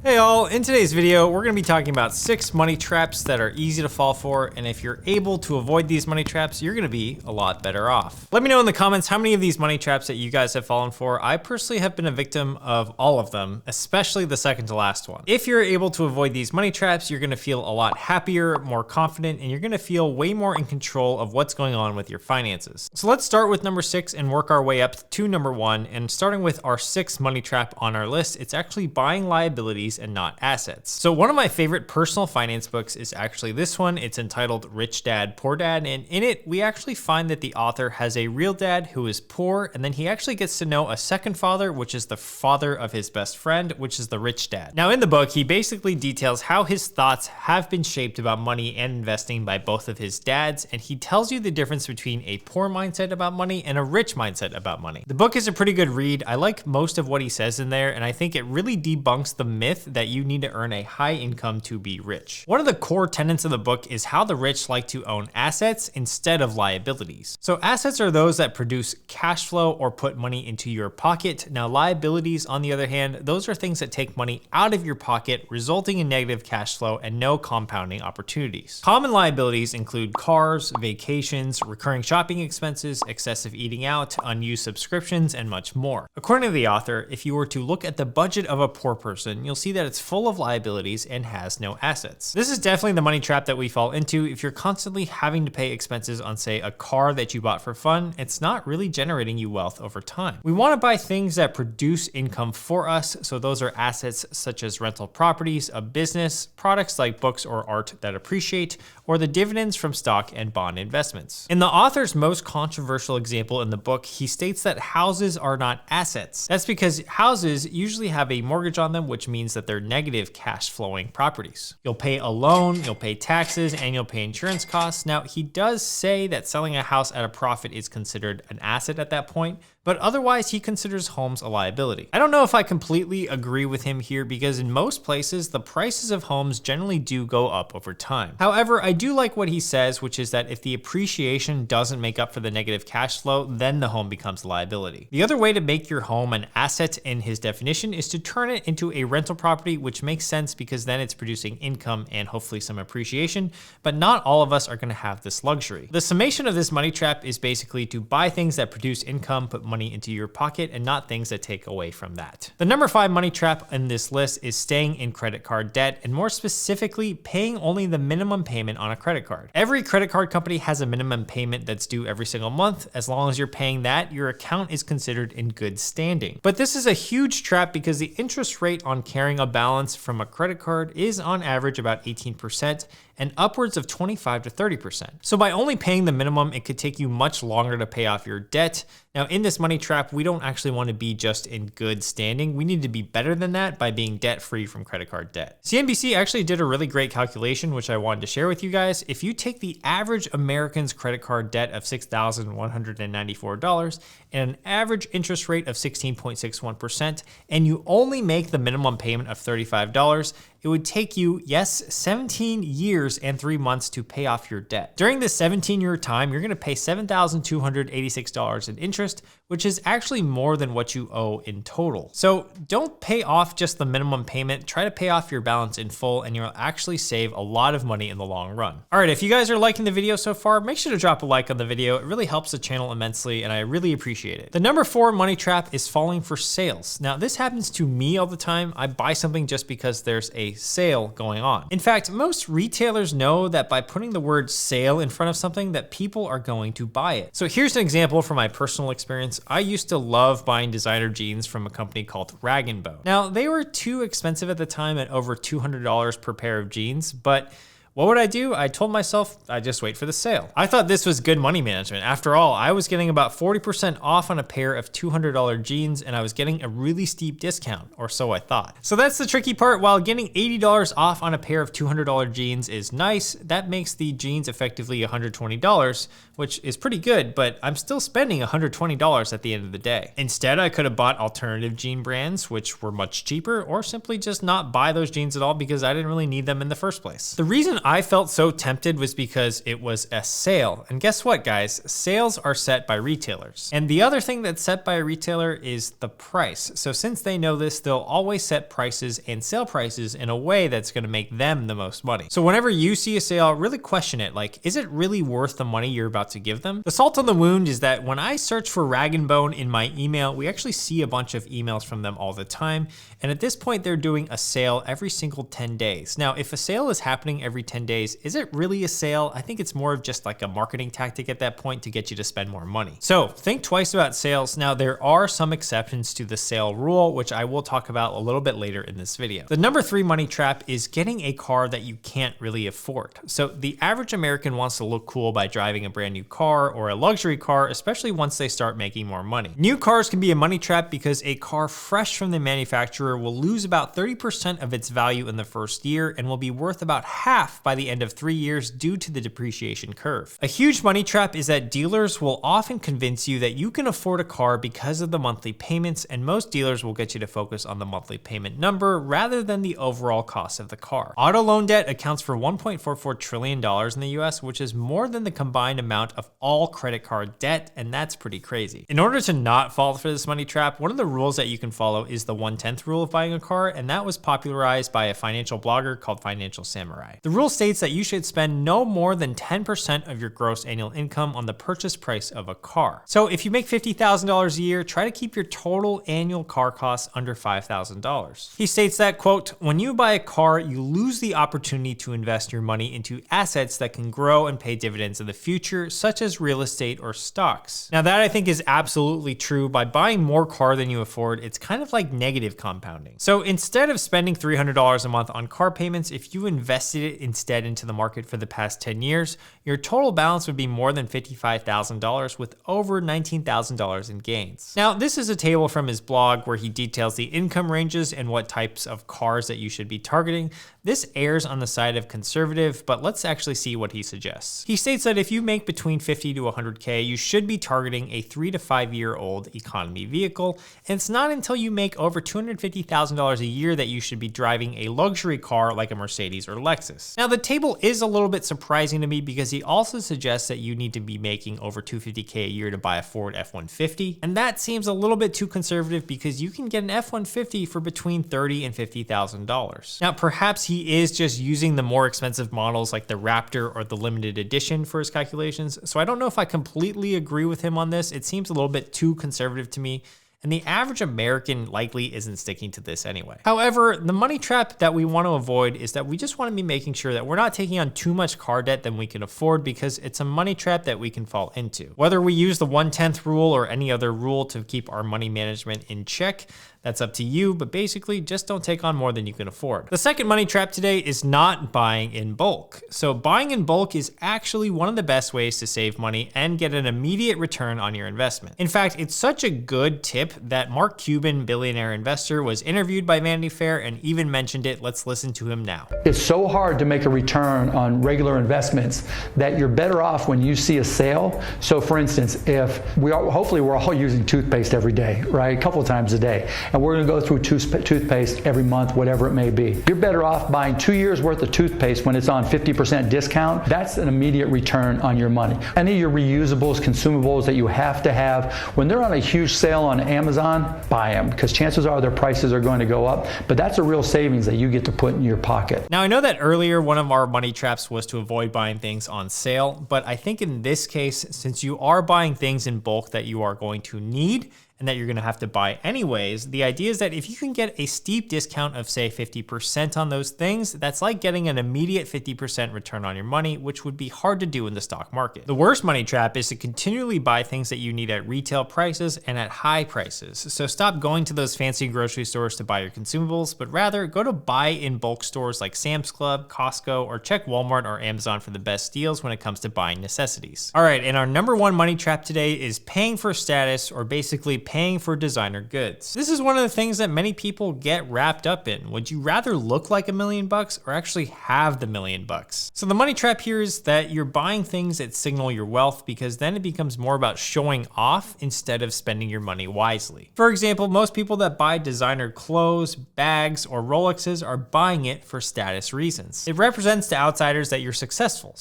Hey all, in today's video, we're gonna be talking about 6 money traps that are easy to fall for, and if you're able to avoid these money traps, you're gonna be a lot better off. Let me know in the comments how many of these money traps that you guys have fallen for. I personally have been a victim of all of them, especially the second to last one. If you're able to avoid these money traps, you're gonna feel a lot happier, more confident, and you're gonna feel way more in control of what's going on with your finances. So let's start with number 6 and work our way up to number 1, and starting with our 6th money trap on our list, it's actually buying liabilities and not assets. So one of my favorite personal finance books is actually this one. It's entitled Rich Dad, Poor Dad, and in it, we actually find that the author has a real dad who is poor, and then he actually gets to know a second father, which is the father of his best friend, which is the rich dad. Now in the book, he basically details how his thoughts have been shaped about money and investing by both of his dads, and he tells you the difference between a poor mindset about money and a rich mindset about money. The book is a pretty good read. I like most of what he says in there, and I think it really debunks the myth that you need to earn a high income to be rich. One of the core tenets of the book is how the rich like to own assets instead of liabilities. So assets are those that produce cash flow or put money into your pocket. Now liabilities, on the other hand, those are things that take money out of your pocket, resulting in negative cash flow and no compounding opportunities. Common liabilities include cars, vacations, recurring shopping expenses, excessive eating out, unused subscriptions, and much more. According to the author, if you were to look at the budget of a poor person, you'll see that it's full of liabilities and has no assets. This is definitely the money trap that we fall into. If you're constantly having to pay expenses on, say, a car that you bought for fun, it's not really generating you wealth over time. We want to buy things that produce income for us, so those are assets such as rental properties, a business, products like books or art that appreciate, or the dividends from stock and bond investments. In the author's most controversial example in the book, he states that houses are not assets. That's because houses usually have a mortgage on them, which means that they're negative cash flowing properties. You'll pay a loan, you'll pay taxes, and you'll pay insurance costs. Now, he does say that selling a house at a profit is considered an asset at that point, but otherwise he considers homes a liability. I don't know if I completely agree with him here because in most places, the prices of homes generally do go up over time. However, I do like what he says, which is that if the appreciation doesn't make up for the negative cash flow, then the home becomes a liability. The other way to make your home an asset in his definition is to turn it into a rental property, which makes sense because then it's producing income and hopefully some appreciation, but not all of us are gonna have this luxury. The summation of this money trap is basically to buy things that produce income, put money into your pocket, and not things that take away from that. The number 5 money trap in this list is staying in credit card debt, and more specifically, paying only the minimum payment on a credit card. Every credit card company has a minimum payment that's due every single month. As long as you're paying that, your account is considered in good standing. But this is a huge trap because the interest rate on carrying a balance from a credit card is on average about 18%, and upwards of 25 to 30%. So by only paying the minimum, it could take you much longer to pay off your debt. Now in this money trap, we don't actually want to be just in good standing. We need to be better than that by being debt-free from credit card debt. CNBC actually did a really great calculation, which I wanted to share with you guys. If you take the average American's credit card debt of $6,194 and an average interest rate of 16.61%, and you only make the minimum payment of $35, it would take you, yes, 17 years and 3 months to pay off your debt. During this 17-year time, you're gonna pay $7,286 in interest, which is actually more than what you owe in total. So don't pay off just the minimum payment, try to pay off your balance in full, and you'll actually save a lot of money in the long run. All right, if you guys are liking the video so far, make sure to drop a like on the video. It really helps the channel immensely, and I really appreciate it. The number 4 money trap is falling for sales. Now, this happens to me all the time. I buy something just because there's a sale going on. In fact, most retailers know that by putting the word sale in front of something that people are going to buy it. So here's an example from my personal experience. I used to love buying designer jeans from a company called Rag & Bone. Now, they were too expensive at the time at over $200 per pair of jeans, but what would I do? I told myself I'd just wait for the sale. I thought this was good money management. After all, I was getting about 40% off on a pair of $200 jeans, and I was getting a really steep discount, or so I thought. So that's the tricky part. While getting $80 off on a pair of $200 jeans is nice, that makes the jeans effectively $120, which is pretty good, but I'm still spending $120 at the end of the day. Instead, I could have bought alternative jean brands, which were much cheaper, or simply just not buy those jeans at all because I didn't really need them in the first place. The reason I felt so tempted was because it was a sale. And guess what, guys? Sales are set by retailers. And the other thing that's set by a retailer is the price. So since they know this, they'll always set prices and sale prices in a way that's going to make them the most money. So whenever you see a sale, really question it. Like, is it really worth the money you're about to give them? The salt on the wound is that when I search for Rag & Bone in my email, we actually see a bunch of emails from them all the time. And at this point, they're doing a sale every single 10 days. Now, if a sale is happening every 10 days, is it really a sale? I think it's more of just like a marketing tactic at that point to get you to spend more money. So think twice about sales. Now, there are some exceptions to the sale rule, which I will talk about a little bit later in this video. The number 3 money trap is getting a car that you can't really afford. So the average American wants to look cool by driving a brand new car or a luxury car, especially once they start making more money. New cars can be a money trap because a car fresh from the manufacturer will lose about 30% of its value in the first year and will be worth about half by the end of 3 years due to the depreciation curve. A huge money trap is that dealers will often convince you that you can afford a car because of the monthly payments, and most dealers will get you to focus on the monthly payment number rather than the overall cost of the car. Auto loan debt accounts for $1.44 trillion in the US, which is more than the combined amount of all credit card debt, and that's pretty crazy. In order to not fall for this money trap, one of the rules that you can follow is the 1/10 rule of buying a car, and that was popularized by a financial blogger called Financial Samurai. The rule states that you should spend no more than 10% of your gross annual income on the purchase price of a car. So if you make $50,000 a year, try to keep your total annual car costs under $5,000. He states that, quote, "When you buy a car, you lose the opportunity to invest your money into assets that can grow and pay dividends in the future, such as real estate or stocks." Now that I think is absolutely true. By buying more car than you afford, it's kind of like negative compounding. So instead of spending $300 a month on car payments, if you invested it instead into the market for the past 10 years, your total balance would be more than $55,000 with over $19,000 in gains. Now, this is a table from his blog where he details the income ranges and what types of cars that you should be targeting. This errs on the side of conservative, but let's actually see what he suggests. He states that if you make between 50 to 100K, you should be targeting a 3 to 5 year old economy vehicle. And it's not until you make over $250,000 a year that you should be driving a luxury car like a Mercedes or Lexus. Now, the table is a little bit surprising to me because he also suggests that you need to be making over $250K a year to buy a Ford F-150. And that seems a little bit too conservative because you can get an F-150 for between $30,000 and $50,000. Now, perhaps he is just using the more expensive models like the Raptor or the limited edition for his calculations. So I don't know if I completely agree with him on this. It seems a little bit too conservative to me. And the average American likely isn't sticking to this anyway. However, the money trap that we want to avoid is that we just want to be making sure that we're not taking on too much car debt than we can afford, because it's a money trap that we can fall into. Whether we use the 1/10 rule or any other rule to keep our money management in check, that's up to you, but basically just don't take on more than you can afford. The second money trap today is not buying in bulk. So buying in bulk is actually one of the best ways to save money and get an immediate return on your investment. In fact, it's such a good tip that Mark Cuban, billionaire investor, was interviewed by Vanity Fair and even mentioned it. Let's listen to him now. It's so hard to make a return on regular investments that you're better off when you see a sale. So for instance, if hopefully we're all using toothpaste every day, right? A couple of times a day. And we're going to go through toothpaste every month, whatever it may be. You're better off buying 2 years worth of toothpaste when it's on 50% discount. That's an immediate return on your money. Any of your reusables, consumables that you have to have, when they're on a huge sale on Amazon, buy them, because chances are their prices are going to go up. But that's a real savings that you get to put in your pocket. Now, I know that earlier one of our money traps was to avoid buying things on sale, but I think in this case, since you are buying things in bulk that you are going to need and that you're going to have to buy anyways, the idea is that if you can get a steep discount of say 50% on those things, that's like getting an immediate 50% return on your money, which would be hard to do in the stock market. The worst money trap is to continually buy things that you need at retail prices and at high prices. So stop going to those fancy grocery stores to buy your consumables, but rather go to buy in bulk stores like Sam's Club, Costco, or check Walmart or Amazon for the best deals when it comes to buying necessities. All right, and our number one money trap today is paying for status, or basically paying for designer goods. This is one of the things that many people get wrapped up in. Would you rather look like $1 million or actually have the $1 million? So the money trap here is that you're buying things that signal your wealth, because then it becomes more about showing off instead of spending your money wisely. For example, most people that buy designer clothes, bags, or Rolexes are buying it for status reasons. It represents to outsiders that you're successful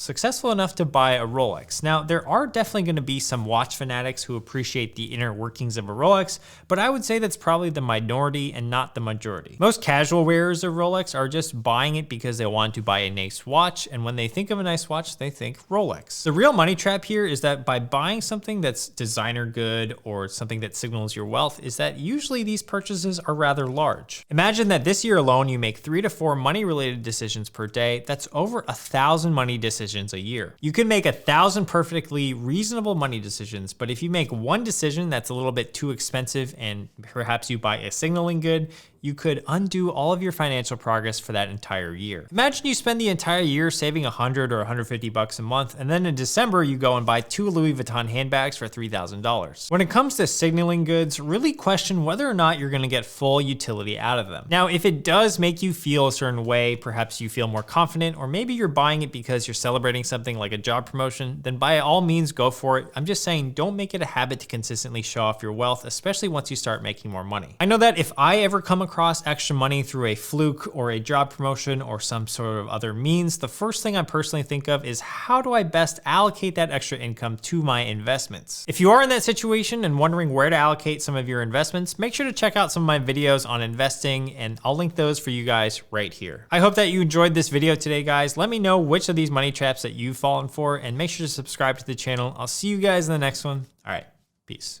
enough to buy a Rolex. Now, there are definitely going to be some watch fanatics who appreciate the inner workings of a Rolex, but I would say that's probably the minority and not the majority. Most casual wearers of Rolex are just buying it because they want to buy a nice watch, and when they think of a nice watch, they think Rolex. The real money trap here is that by buying something that's designer good or something that signals your wealth, is that usually these purchases are rather large. Imagine that this year alone, you make 3 to 4 money-related decisions per day. That's over 1,000 money decisions a year. You can make 1,000 perfectly reasonable money decisions, but if you make one decision that's a little bit too expensive and perhaps you buy a signaling good, you could undo all of your financial progress for that entire year. Imagine you spend the entire year saving $100 or $150 a month, and then in December you go and buy 2 Louis Vuitton handbags for $3,000. When it comes to signaling goods, really question whether or not you're gonna get full utility out of them. Now, if it does make you feel a certain way, perhaps you feel more confident, or maybe you're buying it because you're celebrating something like a job promotion, then by all means go for it. I'm just saying, don't make it a habit to consistently show off your wealth, especially once you start making more money. I know that if I ever come across extra money through a fluke or a job promotion or some sort of other means, the first thing I personally think of is how do I best allocate that extra income to my investments? If you are in that situation and wondering where to allocate some of your investments, make sure to check out some of my videos on investing, and I'll link those for you guys right here. I hope that you enjoyed this video today, guys. Let me know which of these money traps that you've fallen for, and make sure to subscribe to the channel. I'll see you guys in the next one. All right, peace.